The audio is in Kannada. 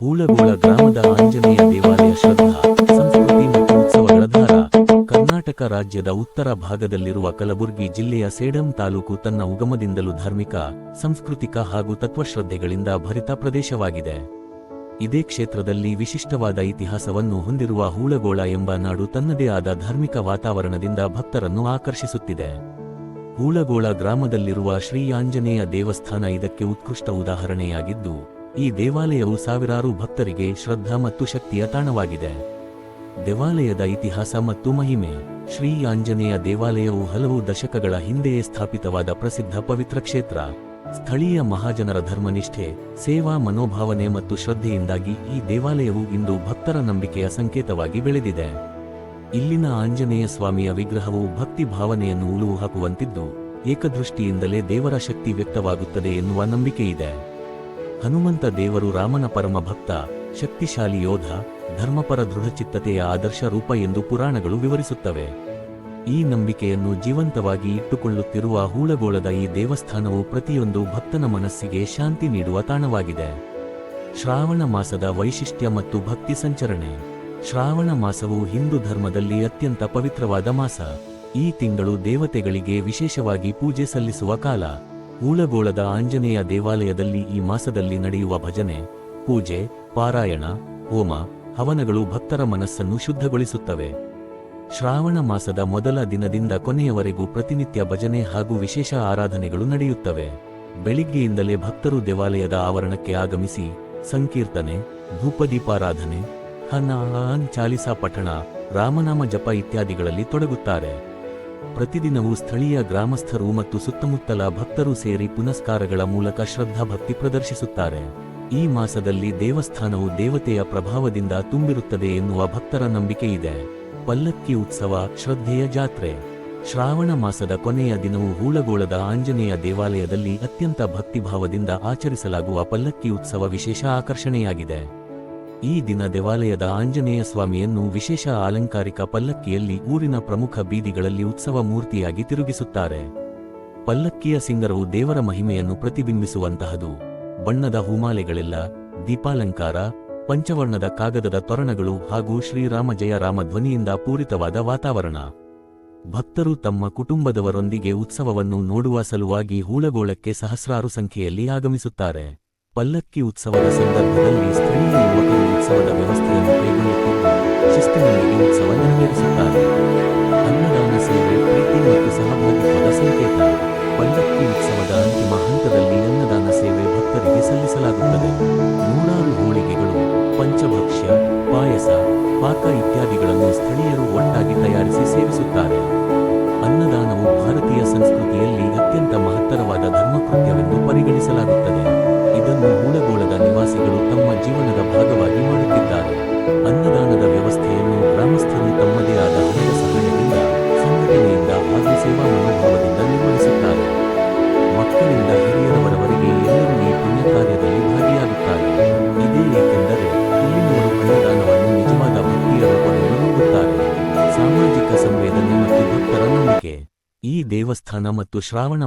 ಹೂಳಗೋಳ ಗ್ರಾಮದ ಆಂಜನೇಯ ದೇವಾಲಯ ಶ್ರದ್ಧಾ, ಸಂಸ್ಕೃತಿ ಮತ್ತು ಉತ್ಸವಗಳ ಧಾರ. ಕರ್ನಾಟಕ ರಾಜ್ಯದ ಉತ್ತರ ಭಾಗದಲ್ಲಿರುವ ಕಲಬುರಗಿ ಜಿಲ್ಲೆಯ ಸೇಡಂ ತಾಲೂಕು ತನ್ನ ಉಗಮದಿಂದಲೂ ಧಾರ್ಮಿಕ, ಸಾಂಸ್ಕೃತಿಕ ಹಾಗೂ ತತ್ವಶ್ರದ್ಧೆಗಳಿಂದ ಭರಿತ ಪ್ರದೇಶವಾಗಿದೆ. ಇದೇ ಕ್ಷೇತ್ರದಲ್ಲಿ ವಿಶಿಷ್ಟವಾದ ಇತಿಹಾಸವನ್ನು ಹೊಂದಿರುವ ಹೂಳಗೋಳ ಎಂಬ ನಾಡು ತನ್ನದೇ ಆದ ಧಾರ್ಮಿಕ ವಾತಾವರಣದಿಂದ ಭಕ್ತರನ್ನು ಆಕರ್ಷಿಸುತ್ತಿದೆ. ಹೂಳಗೋಳ ಗ್ರಾಮದಲ್ಲಿರುವ ಶ್ರೀ ಆಂಜನೇಯ ದೇವಸ್ಥಾನ ಇದಕ್ಕೆ ಉತ್ಕೃಷ್ಟ ಉದಾಹರಣೆಯಾಗಿದ್ದು, ಈ ದೇವಾಲಯವು ಸಾವಿರಾರು ಭಕ್ತರಿಗೆ ಶ್ರದ್ಧಾ ಮತ್ತು ಶಕ್ತಿಯ ತಾಣವಾಗಿದೆ. ದೇವಾಲಯದ ಇತಿಹಾಸ ಮತ್ತು ಮಹಿಮೆ. ಶ್ರೀ ಆಂಜನೇಯ ದೇವಾಲಯವು ಹಲವು ದಶಕಗಳ ಹಿಂದೆಯೇ ಸ್ಥಾಪಿತವಾದ ಪ್ರಸಿದ್ಧ ಪವಿತ್ರ ಕ್ಷೇತ್ರ. ಸ್ಥಳೀಯ ಮಹಾಜನರ ಧರ್ಮನಿಷ್ಠೆ, ಸೇವಾ ಮನೋಭಾವನೆ ಮತ್ತು ಶ್ರದ್ಧೆಯಿಂದಾಗಿ ಈ ದೇವಾಲಯವು ಇಂದು ಭಕ್ತರ ನಂಬಿಕೆಯ ಸಂಕೇತವಾಗಿ ಬೆಳೆದಿದೆ. ಇಲ್ಲಿನ ಆಂಜನೇಯ ಸ್ವಾಮಿಯ ವಿಗ್ರಹವು ಭಕ್ತಿ ಭಾವನೆಯನ್ನು ಉಳುವು ಹಾಕುವಂತಿದ್ದು, ಏಕದೃಷ್ಟಿಯಿಂದಲೇ ದೇವರ ಶಕ್ತಿ ವ್ಯಕ್ತವಾಗುತ್ತದೆ ಎನ್ನುವ ನಂಬಿಕೆಯಿದೆ. ಹನುಮಂತ ದೇವರು ರಾಮನ ಪರಮ ಭಕ್ತ, ಶಕ್ತಿಶಾಲಿ ಯೋಧ, ಧರ್ಮಪರ ದೃಢಚಿತ್ತತೆಯ ಆದರ್ಶ ರೂಪ ಎಂದು ಪುರಾಣಗಳು ವಿವರಿಸುತ್ತವೆ. ಈ ನಂಬಿಕೆಯನ್ನು ಜೀವಂತವಾಗಿ ಇಟ್ಟುಕೊಳ್ಳುತ್ತಿರುವ ಹೂಳಗೋಳದ ಈ ದೇವಸ್ಥಾನವು ಪ್ರತಿಯೊಂದು ಭಕ್ತನ ಮನಸ್ಸಿಗೆ ಶಾಂತಿ ನೀಡುವ ತಾಣವಾಗಿದೆ. ಶ್ರಾವಣ ಮಾಸದ ವೈಶಿಷ್ಟ್ಯ ಮತ್ತು ಭಕ್ತಿ ಸಂಚರಣೆ. ಶ್ರಾವಣ ಮಾಸವು ಹಿಂದೂ ಧರ್ಮದಲ್ಲಿ ಅತ್ಯಂತ ಪವಿತ್ರವಾದ ಮಾಸ. ಈ ತಿಂಗಳು ದೇವತೆಗಳಿಗೆ ವಿಶೇಷವಾಗಿ ಪೂಜೆ ಸಲ್ಲಿಸುವ ಕಾಲ. ಹೂಳಗೋಳದ ಆಂಜನೇಯ ದೇವಾಲಯದಲ್ಲಿ ಈ ಮಾಸದಲ್ಲಿ ನಡೆಯುವ ಭಜನೆ, ಪೂಜೆ, ಪಾರಾಯಣ, ಹೋಮ, ಹವನಗಳು ಭಕ್ತರ ಮನಸ್ಸನ್ನು ಶುದ್ಧಗೊಳಿಸುತ್ತವೆ. ಶ್ರಾವಣ ಮಾಸದ ಮೊದಲ ದಿನದಿಂದ ಕೊನೆಯವರೆಗೂ ಪ್ರತಿನಿತ್ಯ ಭಜನೆ ಹಾಗೂ ವಿಶೇಷ ಆರಾಧನೆಗಳು ನಡೆಯುತ್ತವೆ. ಬೆಳಿಗ್ಗೆಯಿಂದಲೇ ಭಕ್ತರು ದೇವಾಲಯದ ಆವರಣಕ್ಕೆ ಆಗಮಿಸಿ ಸಂಕೀರ್ತನೆ, ಧೂಪದೀಪಾರಾಧನೆ, ಹನುಮಾನ್ ಚಾಲಿಸಾ ಪಠಣ, ರಾಮನಾಮ ಜಪ ಇತ್ಯಾದಿಗಳಲ್ಲಿ ತೊಡಗುತ್ತಾರೆ. ಪ್ರತಿದಿನವೂ ಸ್ಥಳೀಯ ಗ್ರಾಮಸ್ಥರು ಮತ್ತು ಸುತ್ತಮುತ್ತಲ ಭಕ್ತರು ಸೇರಿ ಪುನಸ್ಕಾರಗಳ ಮೂಲಕ ಶ್ರದ್ಧಾ ಭಕ್ತಿ ಪ್ರದರ್ಶಿಸುತ್ತಾರೆ. ಈ ಮಾಸದಲ್ಲಿ ದೇವಸ್ಥಾನವು ದೇವತೆಯ ಪ್ರಭಾವದಿಂದ ತುಂಬಿರುತ್ತದೆ ಎನ್ನುವ ಭಕ್ತರ ನಂಬಿಕೆಯಿದೆ. ಪಲ್ಲಕ್ಕಿ ಉತ್ಸವ, ಶ್ರದ್ಧೆಯ ಜಾತ್ರೆ. ಶ್ರಾವಣ ಮಾಸದ ಕೊನೆಯ ದಿನವು ಹೂಳಗೋಳದ ಆಂಜನೇಯ ದೇವಾಲಯದಲ್ಲಿ ಅತ್ಯಂತ ಭಕ್ತಿಭಾವದಿಂದ ಆಚರಿಸಲಾಗುವ ಪಲ್ಲಕ್ಕಿ ಉತ್ಸವ ವಿಶೇಷ ಆಕರ್ಷಣೆಯಾಗಿದೆ. ಈ ದಿನ ದೇವಾಲಯದ ಆಂಜನೇಯ ಸ್ವಾಮಿಯನ್ನು ವಿಶೇಷ ಅಲಂಕಾರಿಕ ಪಲ್ಲಕ್ಕಿಯಲ್ಲಿ ಊರಿನ ಪ್ರಮುಖ ಬೀದಿಗಳಲ್ಲಿ ಉತ್ಸವ ಮೂರ್ತಿಯಾಗಿ ತಿರುಗಿಸುತ್ತಾರೆ. ಪಲ್ಲಕ್ಕಿಯ ಸಿಂಗರವು ದೇವರ ಮಹಿಮೆಯನ್ನು ಪ್ರತಿಬಿಂಬಿಸುವಂತಹದು. ಬಣ್ಣದ ಹೂಮಾಲೆಗಳೆಲ್ಲ, ದೀಪಾಲಂಕಾರ, ಪಂಚವರ್ಣದ ಕಾಗದದ ತೋರಣಗಳು ಹಾಗೂ ಶ್ರೀರಾಮ ಜಯ ರಾಮ ಧ್ವನಿಯಿಂದ ಪೂರಿತವಾದ ವಾತಾವರಣ. ಭಕ್ತರು ತಮ್ಮ ಕುಟುಂಬದವರೊಂದಿಗೆ ಉತ್ಸವವನ್ನು ನೋಡುವ ಸಲುವಾಗಿ ಹೂಳಗೋಳಕ್ಕೆ ಸಹಸ್ರಾರು ಸಂಖ್ಯೆಯಲ್ಲಿ ಆಗಮಿಸುತ್ತಾರೆ. ಪಲ್ಲಕ್ಕಿ ಉತ್ಸವದ ಸಂದರ್ಭದಲ್ಲಿ ಸ್ಥಳೀಯ ಯುವಕರು ಉತ್ಸವದ ವ್ಯವಸ್ಥೆಯನ್ನು ಕೈಗೊಳ್ಳುತ್ತಿದ್ದು, ಶಿಸ್ತಿನೊಂದಿಗೆ ಉತ್ಸವ ನೆರವೇರಿಸುತ್ತಾರೆ. ಅನ್ನದಾನ ಸೇವೆ ಪ್ರೀತಿ ಮತ್ತು ಸಹಭಾಗಿತ್ವದ ಸಂಕೇತ. ಪಲ್ಲಕ್ಕಿ ಉತ್ಸವದ ಅಂತಿಮ ಹಂತದಲ್ಲಿ ಅನ್ನದಾನ ಸೇವೆ ಭಕ್ತರಿಗೆ ಸಲ್ಲಿಸಲಾಗುತ್ತದೆ. ನೂರಾರು ಹೋಳಿಗೆಗಳು, ಪಂಚಭಕ್ಷ್ಯ, ಪಾಯಸ, ಪಾಕ ಇತ್ಯಾದಿಗಳನ್ನು ಸ್ಥಳೀಯರು ಒಟ್ಟಾಗಿ ತಯಾರಿಸಿ ಸೇವಿಸುತ್ತಾರೆ. ಅನ್ನದಾನವು ಭಾರತೀಯ ಸಂಸ್ಕೃತಿಯಲ್ಲಿ ಅತ್ಯಂತ ಮಹತ್ತರವಾದ ಧರ್ಮಕೃತ್ಯವೆಂದು ಪರಿಗಣಿಸಲಾಗುತ್ತದೆ. ಇದನ್ನು ಹೂಳಗೋಳದ ನಿವಾಸಿಗಳು ತಮ್ಮ ಜೀವನದ ಭಾಗವಾಗಿ ಮಾಡುತ್ತಿದ್ದಾರೆ. ಅನ್ನದಾನದ ವ್ಯವಸ್ಥೆಯನ್ನು ಗ್ರಾಮಸ್ಥರು ತಮ್ಮದೇ ಆದ ಹಣದ ಸಹಾಯದಿಂದ, ಸಂಘಟನೆಯಿಂದ ಹಾಗೂ ಸೇವಾ ಮನೋಭಾವದಿಂದ ನಿರ್ವಹಿಸುತ್ತಾರೆ. ಮಕ್ಕಳಿಂದ ಹಿರಿಯರವರವರೆಗೆ ಎಲ್ಲರೂ ಈ ಪುಣ್ಯ ಕಾರ್ಯದಲ್ಲಿ ಭಾಗಿಯಾಗುತ್ತಾರೆ. ಇದೇ ಏಕೆಂದರೆ ಇಲ್ಲಿನವರು ಅನ್ನದಾನವನ್ನು ನಿಜವಾದ ಭಕ್ತಿಯ ರೂಪವನ್ನು ನಂಬುತ್ತಾರೆ. ಸಾಮಾಜಿಕ ಸಂವೇದನೆ ಮತ್ತು ಭಕ್ತರ ನಂಬಿಕೆ. ಈ ದೇವಸ್ಥಾನ ಮತ್ತು ಶ್ರಾವಣ